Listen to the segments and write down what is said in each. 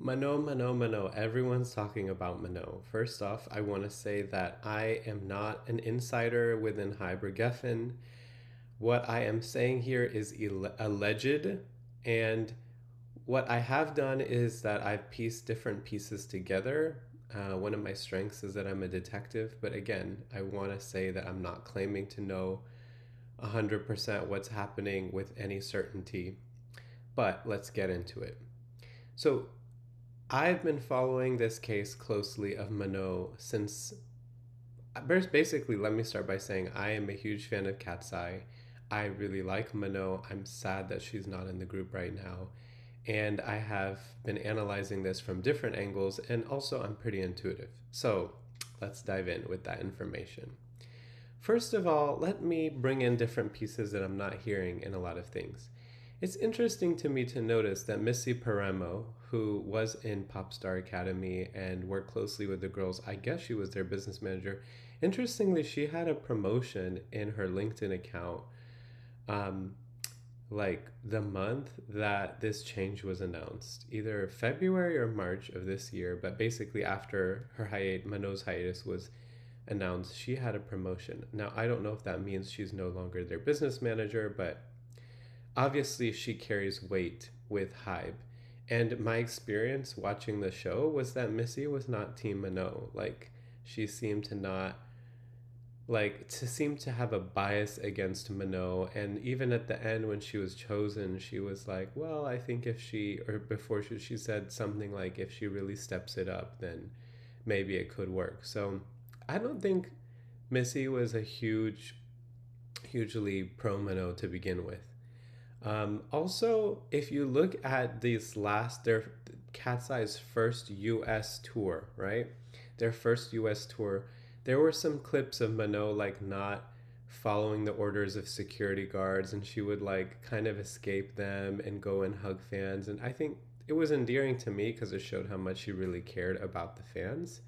Manon, Manon, Manon. Everyone's talking about Manon. First off, I want to say that I am not an insider within Hyper Geffen. What I am saying here is alleged, and what I have done is that I've pieced different pieces together. One of my strengths is that I'm a detective, but again, I want to say that I'm not claiming to know 100% what's happening with any certainty. But let's get into it. So, I've been following this case closely of Minot since. Basically, let me start by saying I am a huge fan of Katseye. I really like Minot. I'm sad that she's not in the group right now. And I have been analyzing this from different angles, and also I'm pretty intuitive. So let's dive in with that information. First of all, let me bring in different pieces that I'm not hearing in a lot of things. It's interesting to me to notice that Missy Paremo, who was in Popstar Academy and worked closely with the girls, I guess she was their business manager. Interestingly, she had a promotion in her LinkedIn account, um, like the month that this change was announced, either February or March of this year. But basically, after her Mano's hiatus was announced, she had a promotion. Now, I don't know if that means she's no longer their business manager, but obviously she carries weight with Hybe. And my experience watching the show was that Missy was not Team Minot. Like, she seemed to not, like, to seem to have a bias against Minot. And even at the end, when she was chosen, she was like, well, I think if she, or before she said something like, if she really steps it up, then maybe it could work. So I don't think Missy was a hugely pro Minot to begin with. Also, if you look at their Cat's first U.S. tour, right? Their first U.S. tour, there were some clips of Mano like not following the orders of security guards, and she would like kind of escape them and go and hug fans. And I think it was endearing to me because it showed how much she really cared about the fans.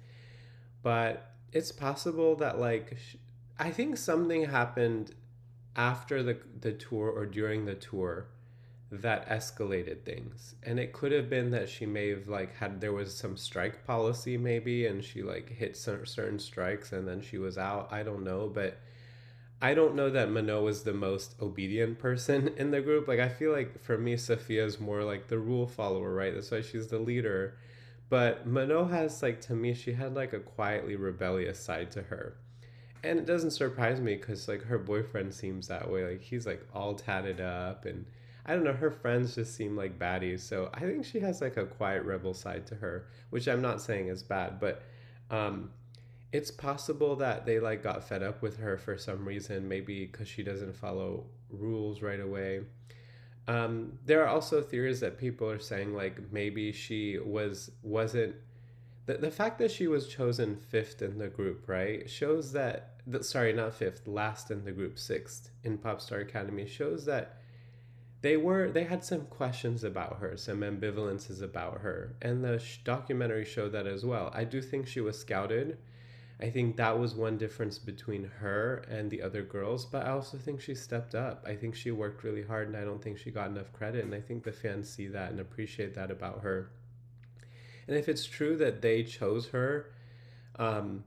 But it's possible that I think something happened after the tour or during the tour that escalated things. And it could have been that she may have like had there was some strike policy maybe, and she like hit certain strikes and then she was out. I don't know, but I don't know that Mano was the most obedient person in the group. Like, I feel like for me, Sophia's more like the rule follower, right? That's why she's the leader. But Mano has, like, to me, she had like a quietly rebellious side to her. And it doesn't surprise me because like her boyfriend seems that way. Like, he's like all tatted up, and I don't know, her friends just seem like baddies. So I think she has like a quiet rebel side to her, which I'm not saying is bad, but um it's possible that they like got fed up with her for some reason, maybe because she doesn't follow rules right away. There are also theories that people are saying like maybe she wasn't the fact that she was chosen fifth in the group, right, shows that sorry, not fifth, last in the group, sixth in Popstar Academy, shows that they had some questions about her, some ambivalences about her, and the documentary showed that as well. I do think she was scouted. I think that was one difference between her and the other girls, but I also think she stepped up. I think she worked really hard, and I don't think she got enough credit, and I think the fans see that and appreciate that about her. And if it's true that they chose her um,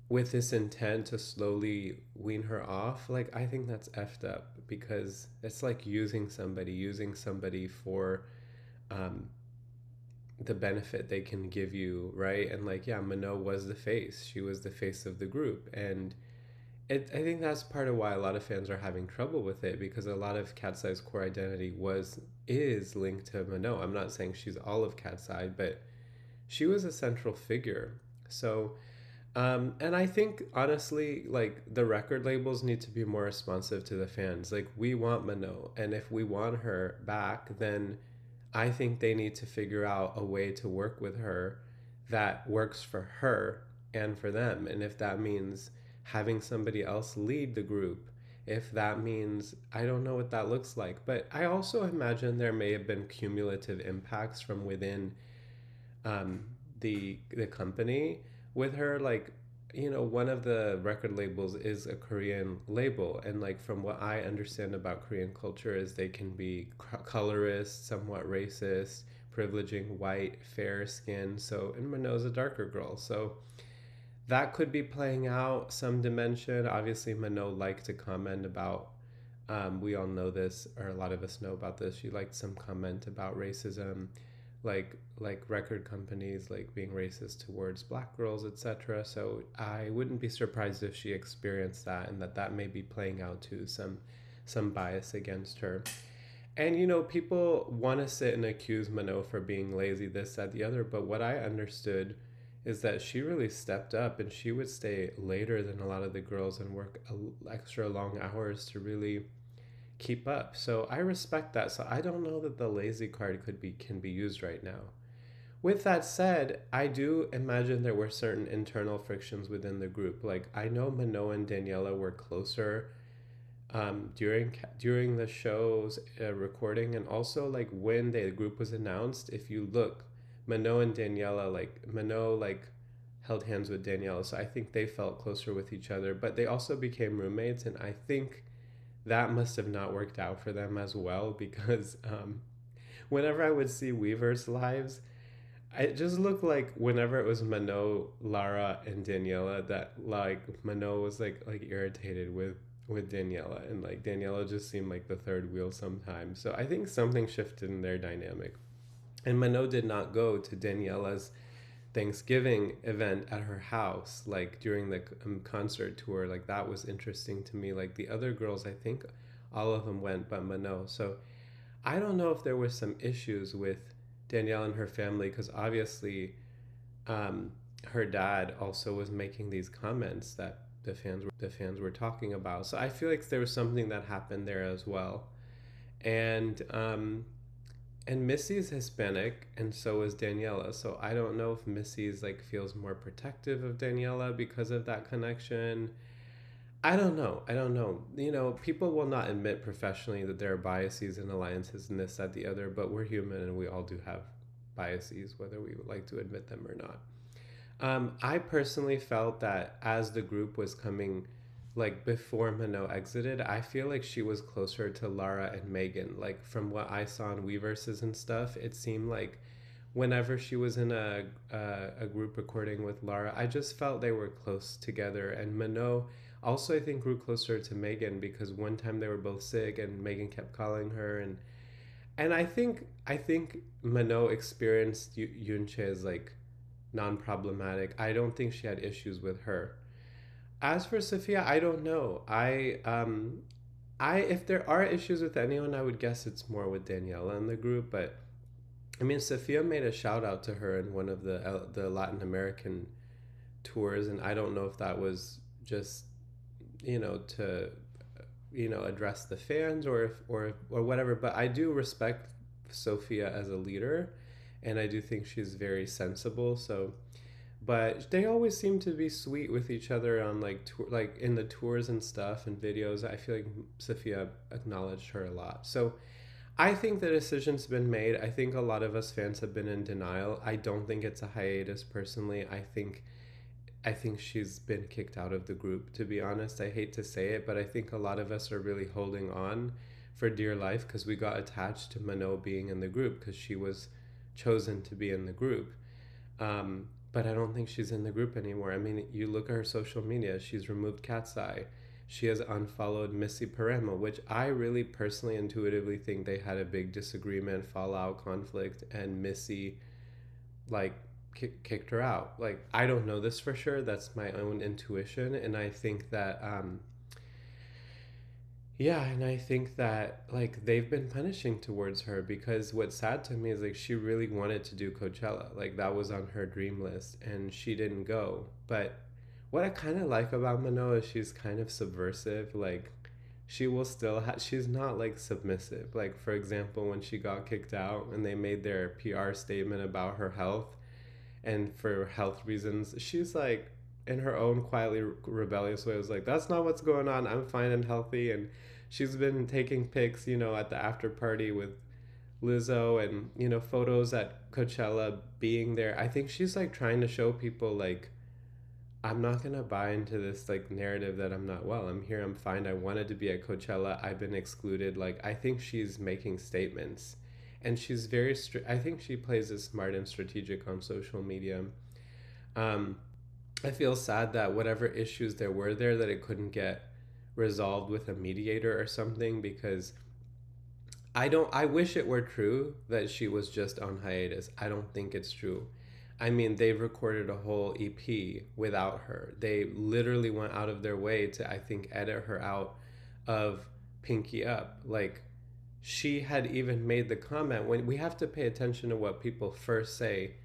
with this intent to slowly wean her off, like, I think that's effed up because it's like using somebody for um, the benefit they can give you, right? And like, yeah, Minot was the face. She was the face of the group. And I think that's part of why a lot of fans are having trouble with it because a lot of Cat's Eye's core identity is linked to Minot. I'm not saying she's all of Cat's Eye, but she was a central figure. So, and I think honestly, like the record labels need to be more responsive to the fans. Like, we want Minot, and if we want her back, then I think they need to figure out a way to work with her that works for her and for them. And if that means having somebody else lead the group, if that means, I don't know what that looks like, but I also imagine there may have been cumulative impacts from within um, the company with her. Like, one of the record labels is a Korean label, and like from what I understand about Korean culture is they can be colorist, somewhat racist, privileging white, fair skin. So, and Minot's a darker girl. So that could be playing out some dimension. Obviously, Manon liked to comment about, we all know this, or a lot of us know about this. She liked some comment about racism, like record companies like being racist towards black girls, etc. So I wouldn't be surprised if she experienced that, and that may be playing out to some bias against her. And people want to sit and accuse Manon for being lazy, this, that, the other. But what I understood is that she really stepped up, and she would stay later than a lot of the girls and work extra long hours to really keep up. So I respect that. So I don't know that the lazy card can be used right now. With that said, I do imagine there were certain internal frictions within the group. Like, I know Manon and Daniela were closer during the show's recording, and also like when the group was announced. If you look, Manon and Daniela, like Manon held hands with Daniela, so I think they felt closer with each other. But they also became roommates, and I think that must have not worked out for them as well, because whenever I would see Weaver's lives, it just looked like whenever it was Manon, Lara, and Daniela, that like Manon was like irritated with Daniela, and like Daniela just seemed like the third wheel sometimes. So I think something shifted in their dynamic. And Manon did not go to Daniela's Thanksgiving event at her house, like during the concert tour. Like, that was interesting to me. Like, the other girls, I think all of them went, but Manon. So I don't know if there was some issues with Danielle and her family, because obviously her dad also was making these comments that the fans were talking about. So I feel like there was something that happened there as well. And Missy's Hispanic, and so is Daniela. So I don't know if Missy's like feels more protective of Daniela because of that connection. I don't know. I don't know. People will not admit professionally that there are biases and alliances and this, that, the other, but we're human and we all do have biases, whether we would like to admit them or not. I personally felt that as the group was coming, like before Manon exited, I feel like she was closer to Lara and Megan. Like, from what I saw in Weverses and stuff, it seemed like whenever she was in a group recording with Lara, I just felt they were close together. And Manon also, I think, grew closer to Megan, because one time they were both sick and Megan kept calling her, and I think Manon experienced Yunche as like non-problematic. I don't think she had issues with her. As for Sophia, I don't know. I if there are issues with anyone, I would guess it's more with Daniela in the group. But I mean, Sophia made a shout out to her in one of the Latin American tours, and I don't know if that was just to address the fans, or if or whatever. But I do respect Sophia as a leader, and I do think she's very sensible. So, but they always seem to be sweet with each other on like in the tours and stuff and videos. I feel like Sophia acknowledged her a lot. So I think the decision's been made. I think a lot of us fans have been in denial. I don't think it's a hiatus personally. I think she's been kicked out of the group, to be honest. I hate to say it, but I think a lot of us are really holding on for dear life because we got attached to Manon being in the group because she was chosen to be in the group. But I don't think she's in the group anymore. I mean, you look at her social media, she's removed Katseye. She has unfollowed Missy Parema, which I really personally intuitively think they had a big disagreement, fallout, conflict, and Missy like kicked her out. Like, I don't know this for sure. That's my own intuition, and I think that yeah, and I think that like they've been punishing towards her, because what's sad to me is like she really wanted to do Coachella. Like, that was on her dream list and she didn't go. But what I kind of like about Manon is she's kind of subversive. Like, she will still she's not like submissive. Like, for example, when she got kicked out and they made their PR statement about her health, and for health reasons, she's like, in her own quietly rebellious way, was like, that's not what's going on, I'm fine and healthy. And she's been taking pics, at the after party with Lizzo, and photos at Coachella being there. I think she's like trying to show people like, I'm not gonna buy into this like narrative that I'm not well. I'm here, I'm fine, I wanted to be at Coachella, I've been excluded. Like, I think she's making statements, and she's very I think she plays it smart and strategic on social media. um, I feel sad that whatever issues there were there, that it couldn't get resolved with a mediator or something, because I wish it were true that she was just on hiatus. I don't think it's true. I mean, they've recorded a whole EP without her. They literally went out of their way to, I think, edit her out of Pinky Up. Like, she had even made the comment, when we have to pay attention to what people first say,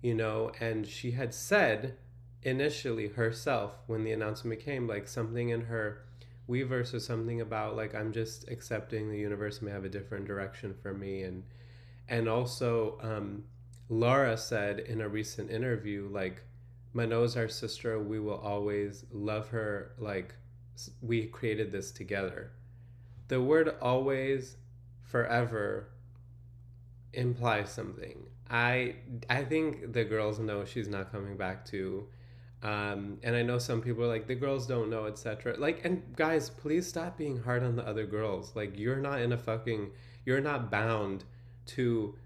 and she had said initially herself, when the announcement came, like something in her Weverse or something about, like, I'm just accepting the universe may have a different direction for me. And also, Laura said in a recent interview, like, Mano's our sister, we will always love her, like, we created this together. The word always, forever, implies something. I think the girls know she's not coming back to. And I know some people are like, the girls don't know, etc. Like, and guys, please stop being hard on the other girls. Like, you're not bound to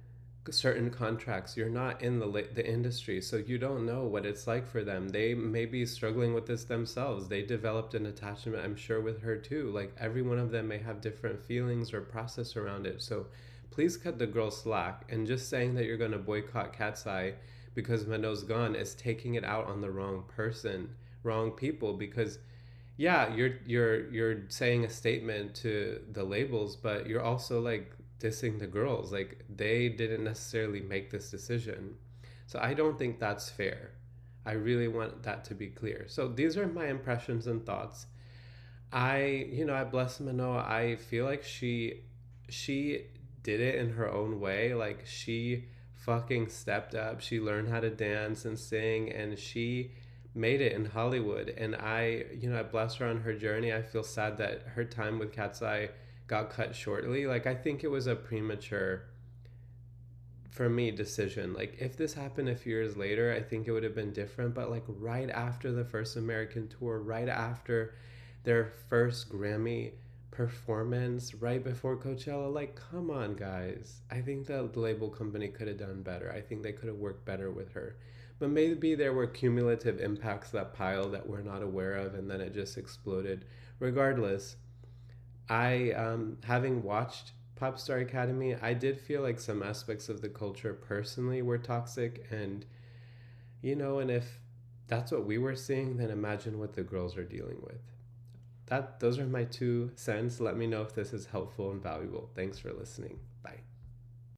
certain contracts. You're not in the industry, so you don't know what it's like for them. They may be struggling with this themselves. They developed an attachment, I'm sure, with her too. Like, every one of them may have different feelings or process around it. So please cut the girls slack. And just saying that you're going to boycott Katseye because Mano's gone is taking it out on the wrong person, wrong people. Because yeah, you're saying a statement to the labels, but you're also, like, dissing the girls. Like, they didn't necessarily make this decision. So I don't think that's fair. I really want that to be clear. So these are my impressions and thoughts. I bless Manoa. I feel like she did it in her own way. Like, she fucking stepped up. She learned how to dance and sing, and she made it in Hollywood. And I bless her on her journey. I feel sad that her time with Katseye got cut shortly. Like, I think it was a premature, for me, decision. Like, if this happened a few years later, I think it would have been different. But, like, right after the first American tour, right after their first Grammy performance, right before Coachella, like, come on, guys. I think the label company could have done better. I think they could have worked better with her. But maybe there were cumulative impacts that pile that we're not aware of, and then it just exploded. Regardless, having watched Popstar Academy, I did feel like some aspects of the culture personally were toxic, and if that's what we were seeing, then imagine what the girls are dealing with. Those are my 2 cents. Let me know if this is helpful and valuable. Thanks for listening.